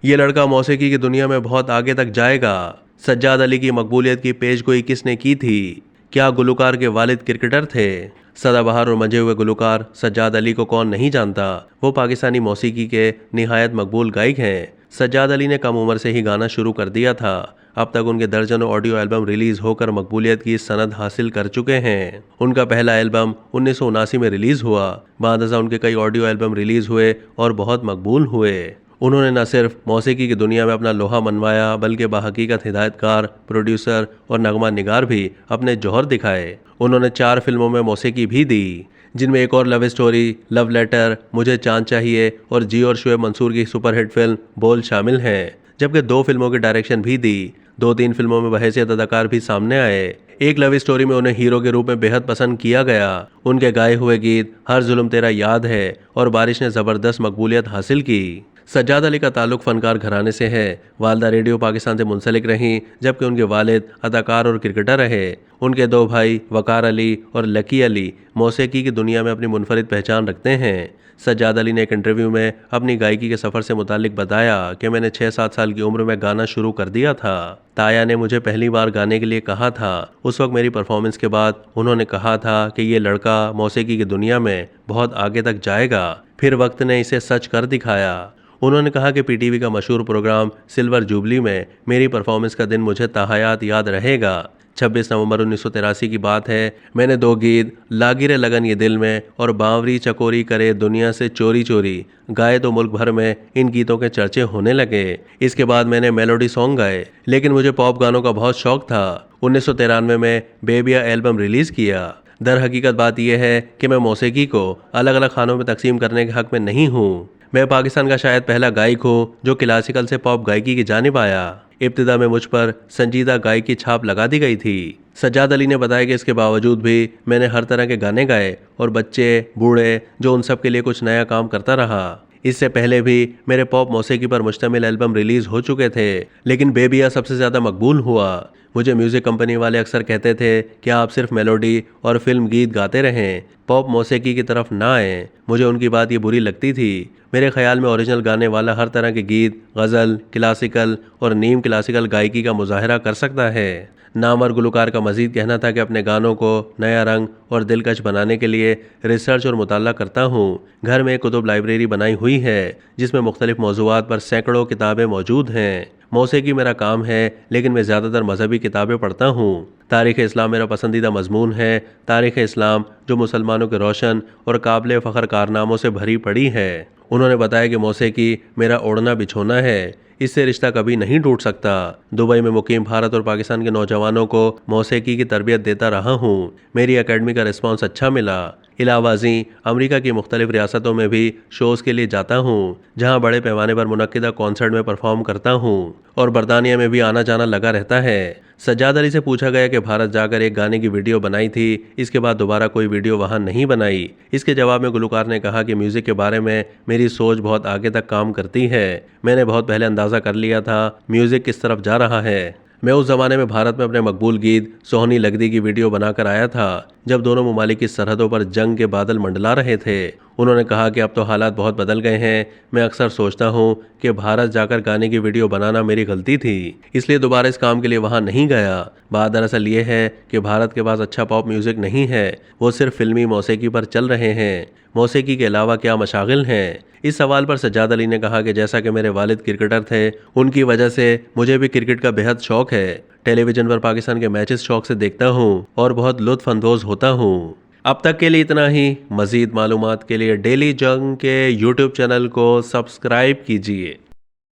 ये लड़का मौसीकी की दुनिया में बहुत आगे तक जाएगा। सज्जाद अली की मकबूलियत की पेशगोई किसने की थी? क्या गुलकार के वालिद क्रिकेटर थे? सदाबहार और मंजे हुए गुलकार सज्जाद अली को कौन नहीं जानता। वो पाकिस्तानी मौसीकी के निहायत मकबूल गायक हैं। सज्जाद अली ने कम उम्र से ही गाना शुरू कर दिया था। अब तक उनके दर्जनों ऑडियो एल्बम रिलीज होकर मकबूलियत की सनद हासिल कर चुके हैं। उनका पहला एल्बम 1979 में रिलीज हुआ। बाद उनके कई ऑडियो एल्बम रिलीज हुए और बहुत मकबूल हुए। उन्होंने न सिर्फ मौसीकी की दुनिया में अपना लोहा मनवाया बल्कि बाहकीकत हिदायतकार, प्रोड्यूसर और नगमा निगार भी अपने जौहर दिखाए। उन्होंने 4 फिल्मों में मौसीकी भी दी, जिनमें एक और लव स्टोरी, लव लेटर, मुझे चांद चाहिए और जी और शुएब मंसूर की सुपरहिट फिल्म बोल शामिल हैं। जबकि 2 फिल्मों की डायरेक्शन भी दी। 2-3 फिल्मों में बहैसियत अदाकार भी सामने आए। एक लव स्टोरी में उन्हें हीरो के रूप में बेहद पसंद किया गया। उनके गाए हुए गीत हर जुल्म तेरा याद है और बारिश ने जबरदस्त मकबूलियत हासिल की। सज्जाद अली का ताल्लुक फनकार घराने से है। वालदा रेडियो पाकिस्तान से मुंसलिक रहीं, जबकि उनके वालिद अदाकार और क्रिकेटर रहे। उनके 2 भाई वकार अली और लकी अली मौसीकी की दुनिया में अपनी मुनफरिद पहचान रखते हैं। सज्जाद अली ने एक इंटरव्यू में अपनी गायकी के सफ़र से मुतालिक बताया कि मैंने 6-7 साल की उम्र में गाना शुरू कर दिया था। ताया ने मुझे पहली बार गाने के लिए कहा था। उस वक्त मेरी परफॉर्मेंस के बाद उन्होंने कहा था कि ये लड़का मौसीकी की दुनिया में बहुत आगे तक जाएगा। फिर वक्त ने इसे सच कर दिखाया। उन्होंने कहा कि पीटीवी का मशहूर प्रोग्राम सिल्वर जुबली में मेरी परफॉर्मेंस का दिन मुझे ताहयात याद रहेगा। 26 नवंबर 1983 की बात है। मैंने 2 गीत लागिरे लगन ये दिल में और बावरी चकोरी करे दुनिया से चोरी चोरी गाए तो मुल्क भर में इन गीतों के चर्चे होने लगे। इसके बाद मैंने मेलोडी सॉन्ग गाए, लेकिन मुझे पॉप गानों का बहुत शौक था। 1993 में बेबिया एल्बम रिलीज किया। दर हकीकत बात यह है कि मैं मौसीकी को अलग अलग खानों में तकसीम करने के हक में नहीं हूँ। मैं पाकिस्तान का शायद पहला गायक हूँ जो क्लासिकल से पॉप गायकी की जानिब आया। इब्तिदा में मुझ पर संजीदा गायक की छाप लगा दी गई थी। सज्जाद अली ने बताया कि इसके बावजूद भी मैंने हर तरह के गाने गाए और बच्चे बूढ़े जो उन सब के लिए कुछ नया काम करता रहा। इससे पहले भी मेरे पॉप मौसीकी पर मुश्तमिल एल्बम रिलीज हो चुके थे, लेकिन बेबिया सबसे ज़्यादा मकबूल हुआ। मुझे म्यूज़िक कंपनी वाले अक्सर कहते थे कि आप सिर्फ मेलोडी और फिल्म गीत गाते रहें, पॉप मौसीकी की तरफ ना आएँ। मुझे उनकी बात ये बुरी लगती थी। मेरे ख्याल में ओरिजिनल गाने वाला हर तरह के गीत, गज़ल, क्लासिकल और नीम क्लासिकल गायकी का मुजाहरा कर सकता है। नामवर गुलकार का मजीद कहना था कि अपने गानों को नया रंग और दिलकश बनाने के लिए रिसर्च और मुताला करता हूँ। घर में एक कुतुब लाइब्रेरी बनाई हुई है जिसमें मुख्तलिफ मौज़ूआत पर सैकड़ों किताबें मौजूद हैं। मौसीकी मेरा काम है, लेकिन मैं ज़्यादातर मजहबी किताबें पढ़ता हूँ। तारीख़ इस्लाम मेरा पसंदीदा मजमून है। तारीख़ इस्लाम जो मुसलमानों के रोशन और काबिल फ़ख्र कारनामों से भरी पड़ी है। उन्होंने बताया कि मौसीकी मेरा ओढ़ना बिछोना है, इससे रिश्ता कभी नहीं टूट सकता। दुबई में मुकीम भारत और पाकिस्तान के नौजवानों को मौसीकी की तरबियत देता रहा हूँ। मेरी एकेडमी का रिस्पॉन्स अच्छा मिला। इलावाजी अमेरिका की मुख्तलिफ रियासतों में भी शोज़ के लिए जाता हूँ, जहाँ बड़े पैमाने पर मुनक्किदा कॉन्सर्ट में परफॉर्म करता हूँ और बरतानिया में भी आना जाना लगा रहता है। सज्जाद अली से पूछा गया कि भारत जाकर एक गाने की वीडियो बनाई थी, इसके बाद दोबारा कोई वीडियो वहाँ नहीं बनाई। इसके जवाब में गुलकार ने कहा कि म्यूज़िक के बारे में मेरी सोच बहुत आगे तक काम करती है। मैंने बहुत पहले अंदाज़ा कर लिया था म्यूज़िक किस तरफ जा रहा है। मैं उस ज़माने में भारत में अपने मकबूल गीत सोहनी लगदी की वीडियो बनाकर आया था, जब दोनों ममालिक की सरहदों पर जंग के बादल मंडला रहे थे। उन्होंने कहा कि अब तो हालात बहुत बदल गए हैं। मैं अक्सर सोचता हूँ कि भारत जाकर गाने की वीडियो बनाना मेरी गलती थी, इसलिए दोबारा इस काम के लिए वहाँ नहीं गया। बात दरअसल ये है कि भारत के पास अच्छा पॉप म्यूज़िक नहीं है, वो सिर्फ फिल्मी मौसीकी पर चल रहे हैं। मौसीकी के अलावा क्या मशागिल हैं? इस सवाल पर सज्जाद अली ने कहा कि जैसा कि मेरे वालिद क्रिकेटर थे, उनकी वजह से मुझे भी क्रिकेट का बेहद शौक है। टेलीविज़न पर पाकिस्तान के मैचेस शौक से देखता हूँ और बहुत लुत्फ़ अंदोज़ होता हूँ। अब तक के लिए इतना ही। मज़ीद मालूमात के लिए डेली जंग के यूट्यूब चैनल को सब्सक्राइब कीजिए।